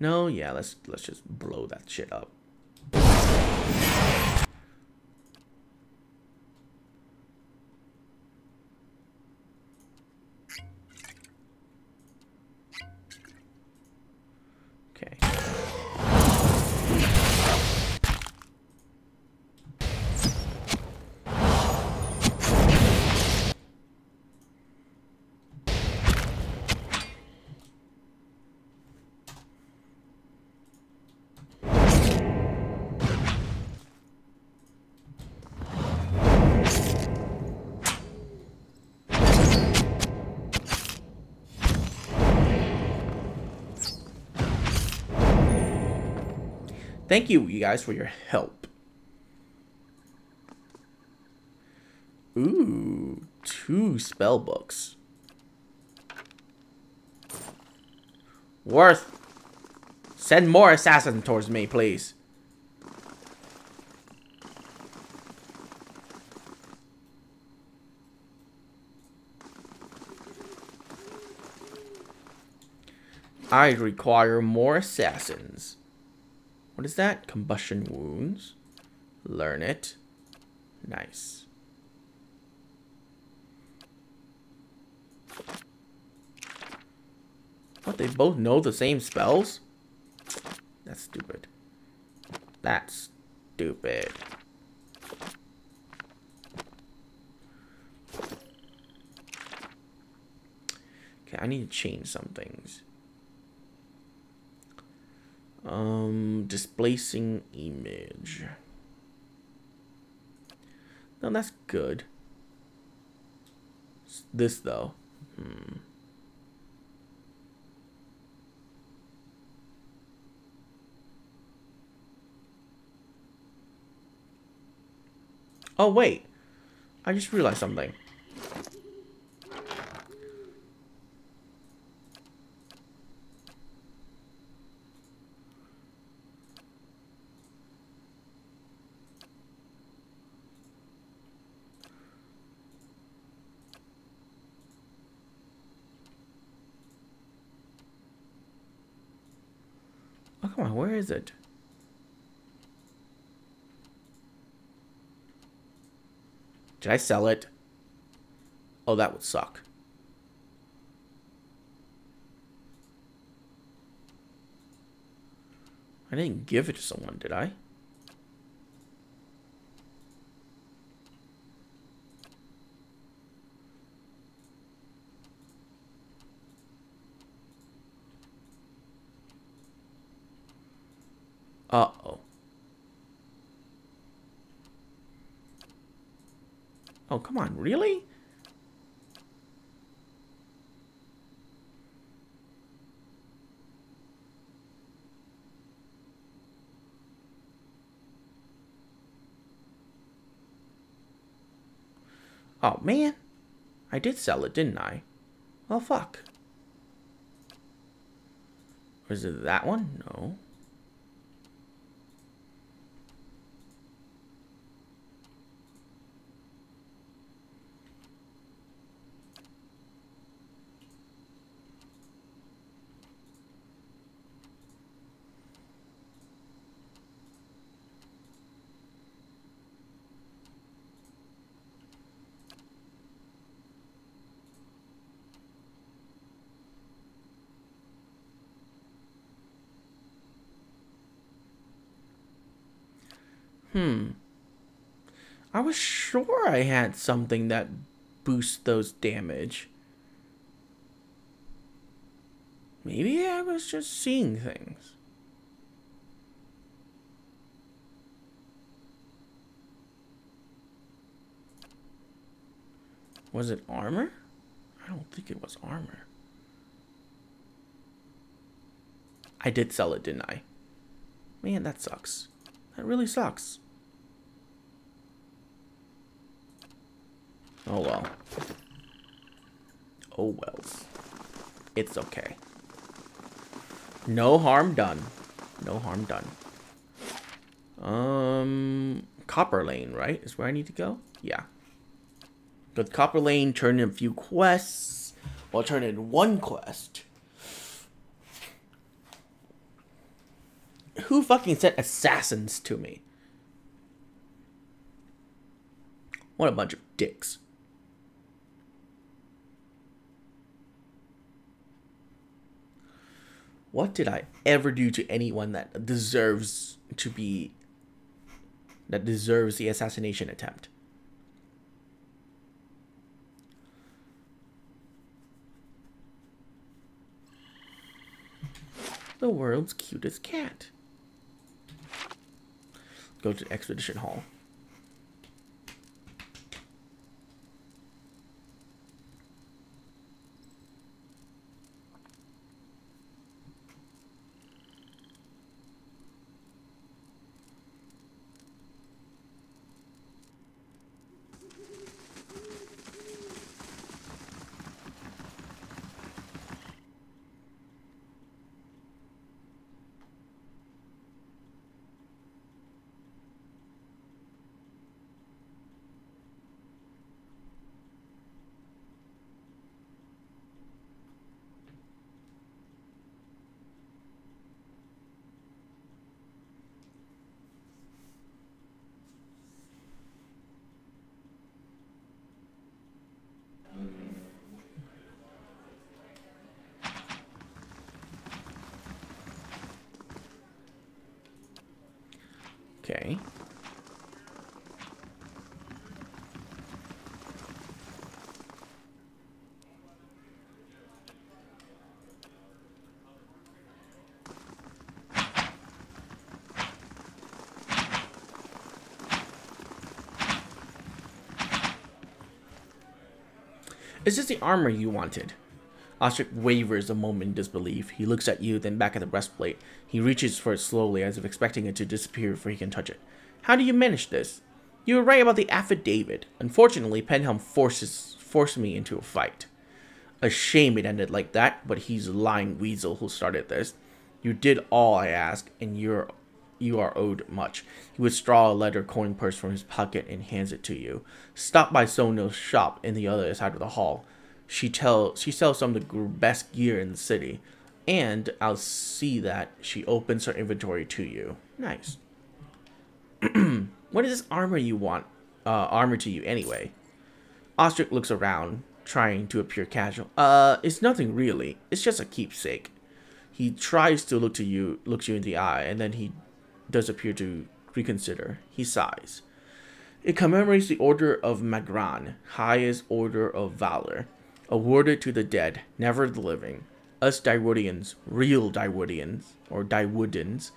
No, yeah, let's just blow that shit up. Okay. Thank you guys, for your help. Ooh, 2 spell books. Worth. Send more assassins towards me, please. I require more assassins. What is that? Combustion wounds. Learn it. Nice. What, they both know the same spells? That's stupid. That's stupid. Okay, I need to change some things. Displacing image. No, that's good. This, though. Oh, wait. I just realized something. Oh, come on. Where is it? Did I sell it? Oh, that would suck. I didn't give it to someone, did I? Uh-oh. Oh, come on. Really? Oh, man. I did sell it, didn't I? Oh, fuck. Was it that one? No. I was sure I had something that boosts those damage. Maybe I was just seeing things. Was it armor? I don't think it was armor. I did sell it, didn't I? Man, that sucks. That really sucks. Oh well. Oh wells. It's okay. No harm done. No harm done. Copper Lane, right? Is where I need to go? Yeah. Go to Copper Lane, turn in a few quests. Well, turn in one quest. Who fucking sent assassins to me? What a bunch of dicks. What did I ever do to anyone that deserves to be... that deserves the assassination attempt? The world's cutest cat. Go to Expedition Hall. Okay. Is this the armor you wanted? Ostrich wavers a moment in disbelief. He looks at you, then back at the breastplate. He reaches for it slowly, as if expecting it to disappear before he can touch it. How do you manage this? You were right about the affidavit. Unfortunately, Penhelm forced me into a fight. A shame it ended like that, but he's a lying weasel who started this. You did all I asked, and you are owed much. He withdraws a leather coin purse from his pocket and hands it to you. Stop by Sono's shop in the other side of the hall. She sells some of the best gear in the city, and I'll see that she opens her inventory to you. Nice. What is this armor you want? Armor to you anyway. Ostrich looks around, trying to appear casual. It's nothing really. It's just a keepsake. He tries to looks you in the eye, and then he does appear to reconsider. He sighs. It commemorates the Order of Magran, highest order of valor, awarded to the dead, never the living. Us Daiwoodians, real Daiwoodians, or Daiwoodins,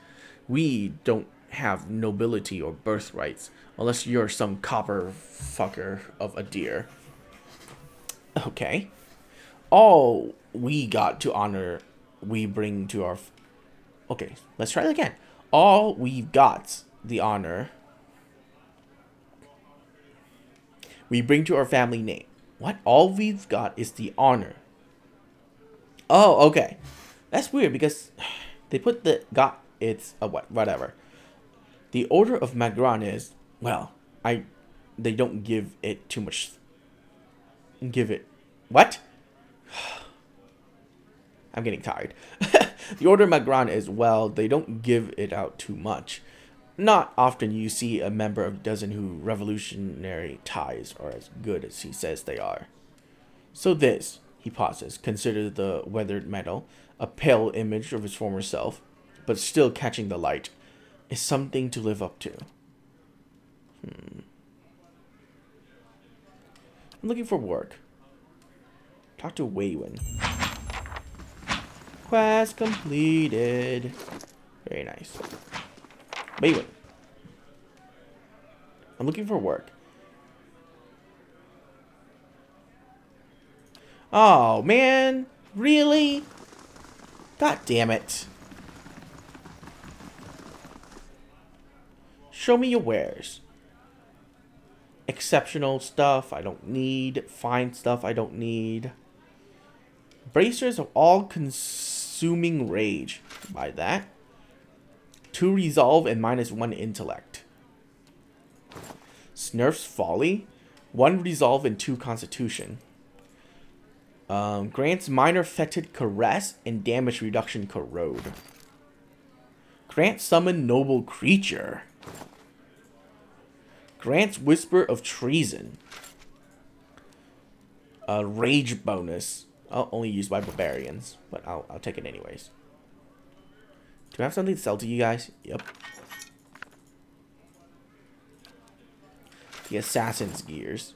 we don't have nobility or birthrights, unless you're some copper fucker of a deer. Okay. All we got to honor, we bring to our... Okay, let's try it again. All we've got, the honor, we bring to our family name. What? All we've got is the honor. Oh, okay. That's weird because they put the got, it's a what, whatever. The Order of Magran is, well, they don't give it too much. Give it, what? I'm getting tired. The Order of Magran is, well, they don't give it out too much. Not often you see a member of a dozen who revolutionary ties are as good as he says they are. So this, he pauses, consider the weathered metal, a pale image of his former self, but still catching the light, is something to live up to. I'm looking for work. Talk to Waywin. Quest completed. Very nice. Waywin. I'm looking for work. Oh, man. Really? God damn it. Show me your wares. Exceptional stuff I don't need. Fine stuff I don't need. Bracers of all-consuming rage. Buy that. 2 resolve and -1 intellect. Snurf's folly. 1 resolve and 2 constitution. Grants minor fetid caress and damage reduction corrode. Grants summon noble creature. Grants whisper of treason. Rage bonus. Only used by barbarians, but I'll take it anyways. Do I have something to sell to you guys? Yep. The assassin's gears.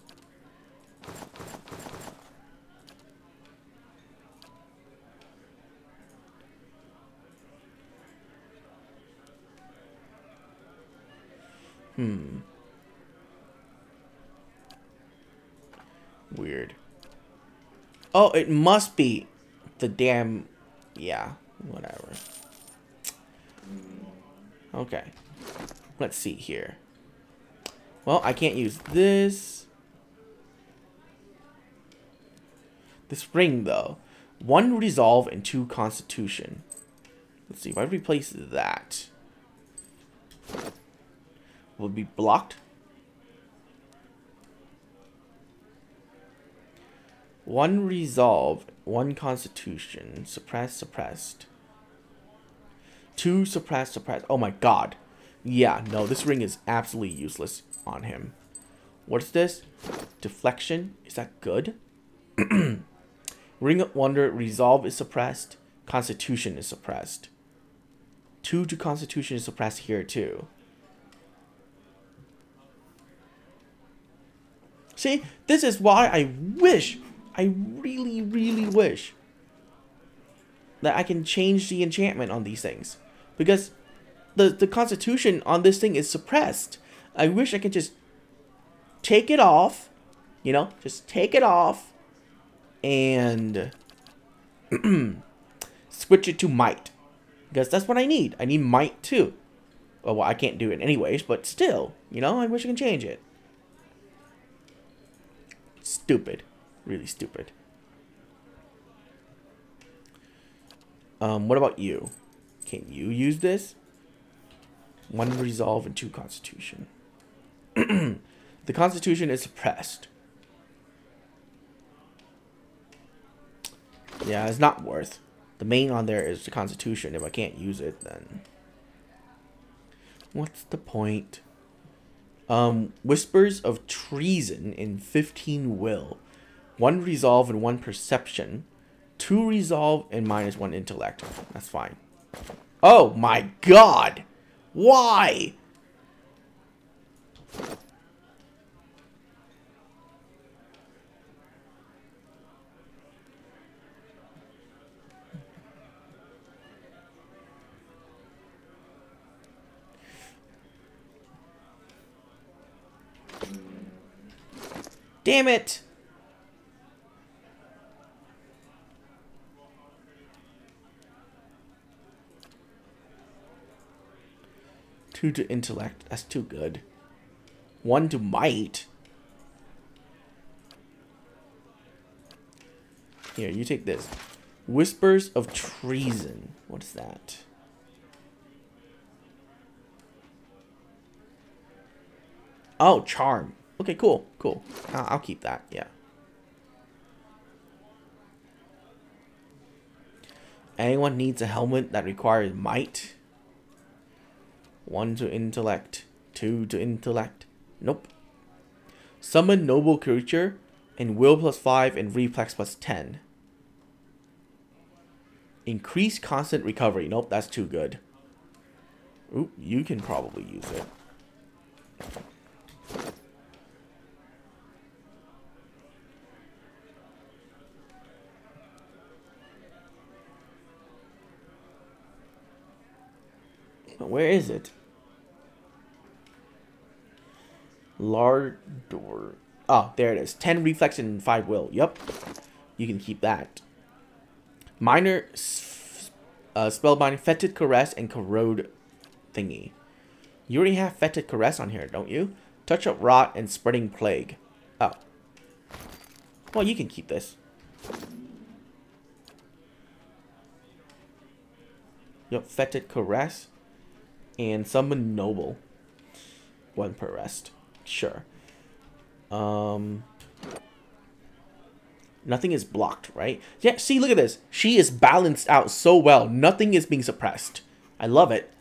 Weird. Oh, it must be the damn... Yeah, whatever. Okay. Let's see here. Well, I can't use this. This ring, though. 1 resolve and 2 constitution. Let's see, if I replace that, will it be blocked? 1 resolve, 1 constitution. Suppressed, suppressed. 2 suppressed, suppressed. Oh my god. Yeah, no, this ring is absolutely useless on him. What's this? Deflection? Is that good? Ring of Wonder, resolve is suppressed. Constitution is suppressed. 2 to constitution is suppressed here too. See, this is why I wish, I really, really wish that I can change the enchantment on these things. Because the constitution on this thing is suppressed. I wish I could just take it off. You know, just take it off. and switch it to might. Because that's what I need. I need might too. Well, I can't do it anyways, but still, you know, I wish I can change it. Stupid. Really stupid. What about you? Can you use this? 1 resolve and 2 constitution. The constitution is suppressed. Yeah, it's not worth. The main on there is the constitution. If I can't use it, then what's the point? Whispers of treason in 15 will. 1 resolve and 1 perception. 2 resolve and -1 intellect. That's fine. Oh my god! Why? Damn it! Two to intellect. That's too good. 1 to might. Here, you take this. Whispers of treason. What is that? Oh, charm. Okay, cool, cool. I'll keep that, yeah. Anyone needs a helmet that requires might? 1 to intellect. 2 to intellect. Nope. Summon noble creature and will +5 and reflex +10. Increase constant recovery. Nope, that's too good. Oop, you can probably use it. Where is it? Lardor. Oh, there it is. 10 reflex and 5 will. Yup. You can keep that. Minor spellbinding, fetid caress, and corrode thingy. You already have fetid caress on here, don't you? Touch up rot and spreading plague. Oh. Well, you can keep this. Yup, fetid caress. And summon noble. 1 per rest. Sure. Nothing is blocked, right? Yeah, see, look at this. She is balanced out so well. Nothing is being suppressed. I love it.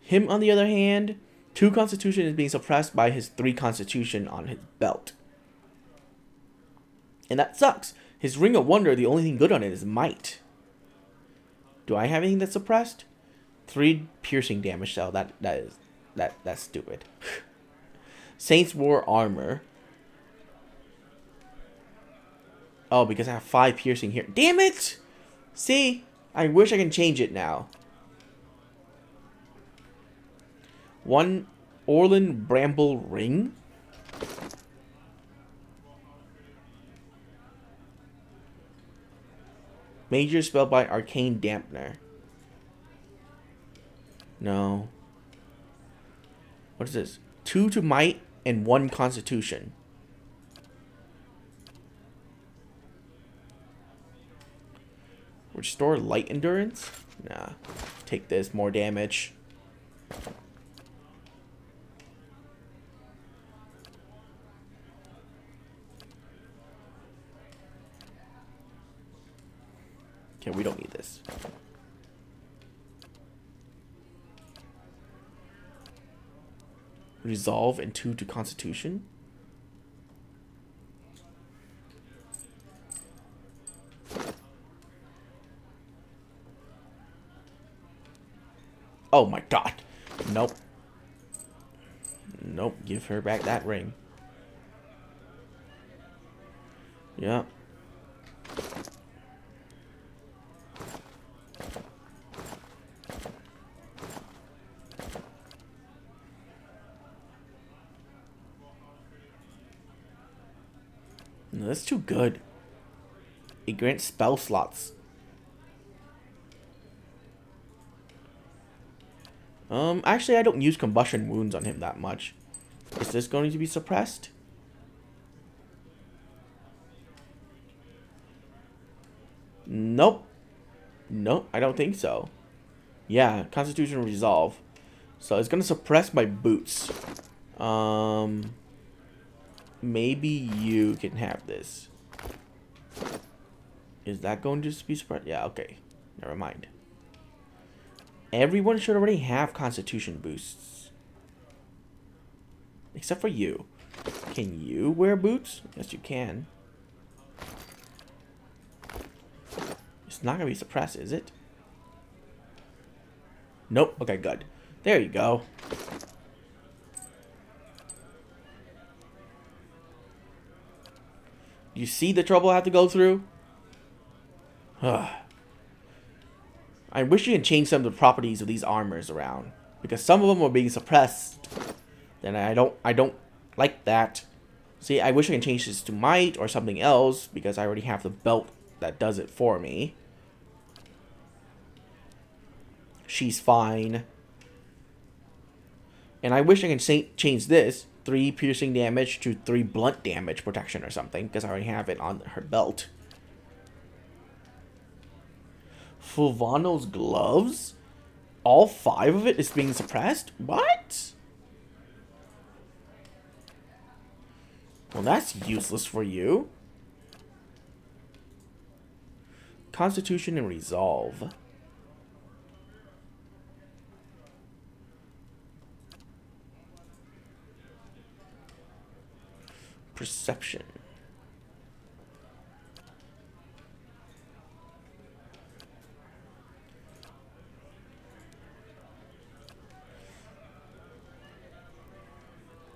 Him, on the other hand, 2 constitution is being suppressed by his 3 constitution on his belt. And that sucks. His ring of wonder, the only thing good on it is might. Do I have anything that's suppressed? 3 piercing damage, so that's stupid. Saints War armor. Oh, because I have 5 piercing here. Damn it! See? I wish I can change it now. 1 Orland Bramble ring. Major spell by arcane dampener. No. What is this? 2 to might and 1 constitution. Restore light endurance? Nah. Take this, more damage. Okay, we don't need this. Resolve and 2 to constitution. Oh my god. Nope. Nope. Give her back that ring. Yeah. No, that's too good. It grants spell slots. Actually, I don't use combustion wounds on him that much. Is this going to be suppressed? Nope. Nope, I don't think so. Yeah, Constitution Resolve. So it's gonna suppress my boots. Maybe you can have this. Is that going to be suppressed? Yeah, okay. Never mind. Everyone should already have Constitution boosts. Except for you. Can you wear boots? Yes, you can. It's not gonna be suppressed, is it? Nope. Okay, good. There you go. You see the trouble I have to go through? I wish you could change some of the properties of these armors around, because some of them are being suppressed. Then I don't like that. See, I wish I can change this to might or something else, because I already have the belt that does it for me. She's fine. And I wish I can change this 3 piercing damage to 3 blunt damage protection or something, because I already have it on her belt. Fulvano's gloves? All 5 of it is being suppressed? What? Well, that's useless for you. Constitution and Resolve. Perception.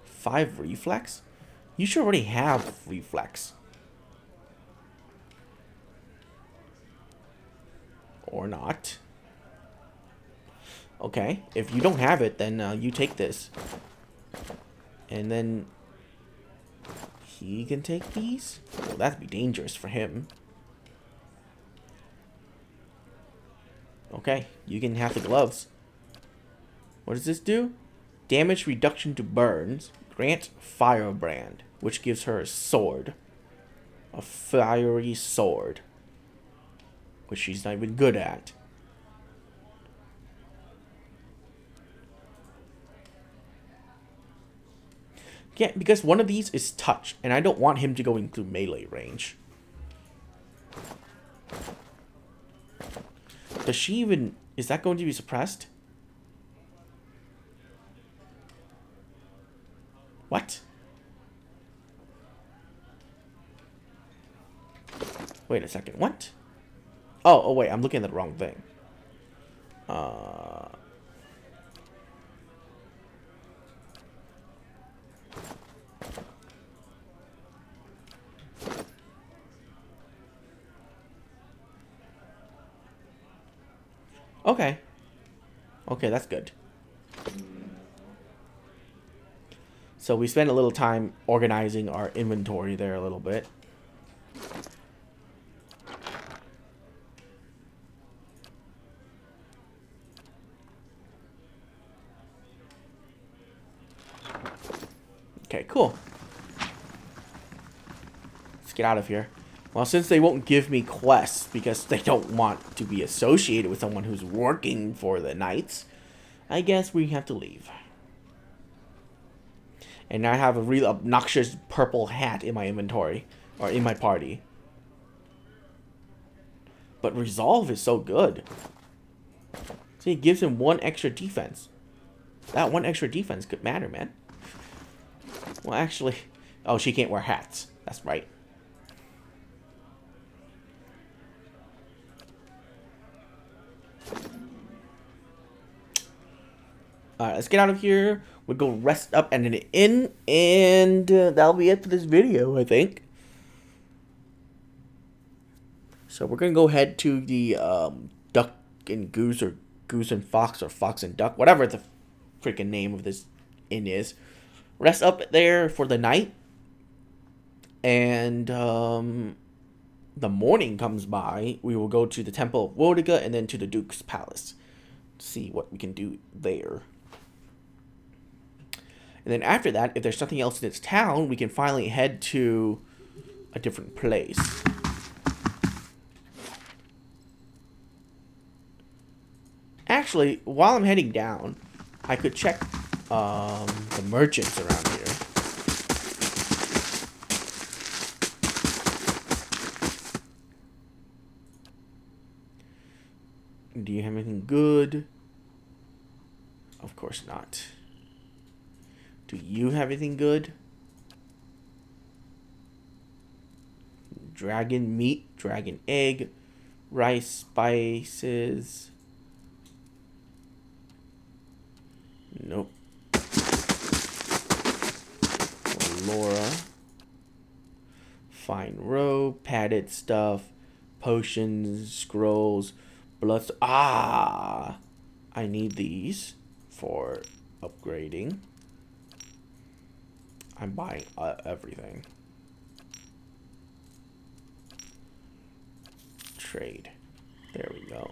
Five reflex? You should already have reflex. Or not. Okay, if you don't have it, then you take this. And then he can take these? Well, that'd be dangerous for him. Okay, you can have the gloves. What does this do? Damage reduction to burns. Grant Firebrand, which gives her a sword. A fiery sword. Which she's not even good at. Yeah, because one of these is touch, and I don't want him to go into melee range. Does she even... Is that going to be suppressed? What? Wait a second. What? Oh, wait. I'm looking at the wrong thing. Okay. Okay, that's good. So we spent a little time organizing our inventory there a little bit. Okay, cool. Let's get out of here. Well, since they won't give me quests because they don't want to be associated with someone who's working for the knights, I guess we have to leave. And I have a really obnoxious purple hat in my inventory, or in my party. But Resolve is so good. See, it gives him 1 extra defense. That 1 extra defense could matter, man. Well, actually... Oh, she can't wear hats. That's right. Alright, let's get out of here. We'll go rest up and an inn. And that'll be it for this video, I think. So we're going to go head to the Duck and Goose, or Goose and Fox, or Fox and Duck. Whatever the freaking name of this inn is. Rest up there for the night. And the morning comes by, we will go to the Temple of Wodiga and then to the Duke's Palace. See what we can do there. And then after that, if there's nothing else in its town, we can finally head to a different place. Actually, while I'm heading down, I could check the merchants around here. Do you have anything good? Of course not. Do you have anything good? Dragon meat, dragon egg, rice, spices. Nope. Laura. Fine robe, padded stuff, potions, scrolls, blood. I need these for upgrading. I'm buying everything. Trade. There we go.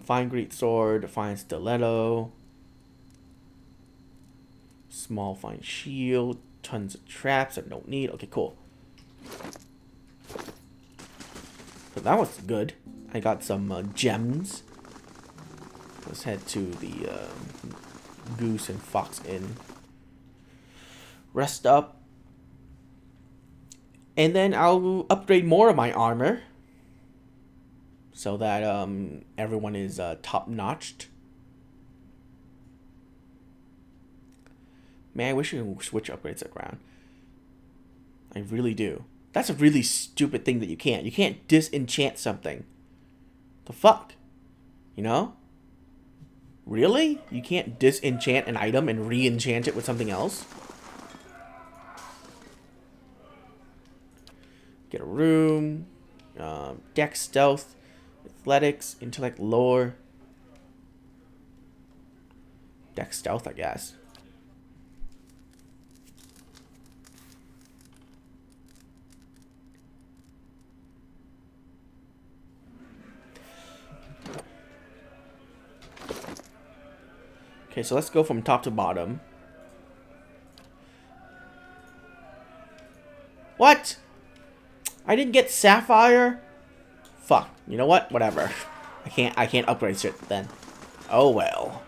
Fine great sword, fine stiletto, small fine shield, tons of traps I don't need. Okay, cool. So that was good. I got some gems. Let's head to the Goose and Fox Inn. Rest up. And then I'll upgrade more of my armor. So that everyone is top-notched. Man, I wish you could switch upgrades around. I really do. That's a really stupid thing that you can't. You can't disenchant something. The fuck? You know? Really? You can't disenchant an item and re-enchant it with something else? Get a room. Dex, stealth, athletics, intellect, lore. Dex, stealth, I guess. Okay, so let's go from top to bottom. What? I didn't get sapphire? Fuck. You know what? Whatever. I can't upgrade shit then. Oh well.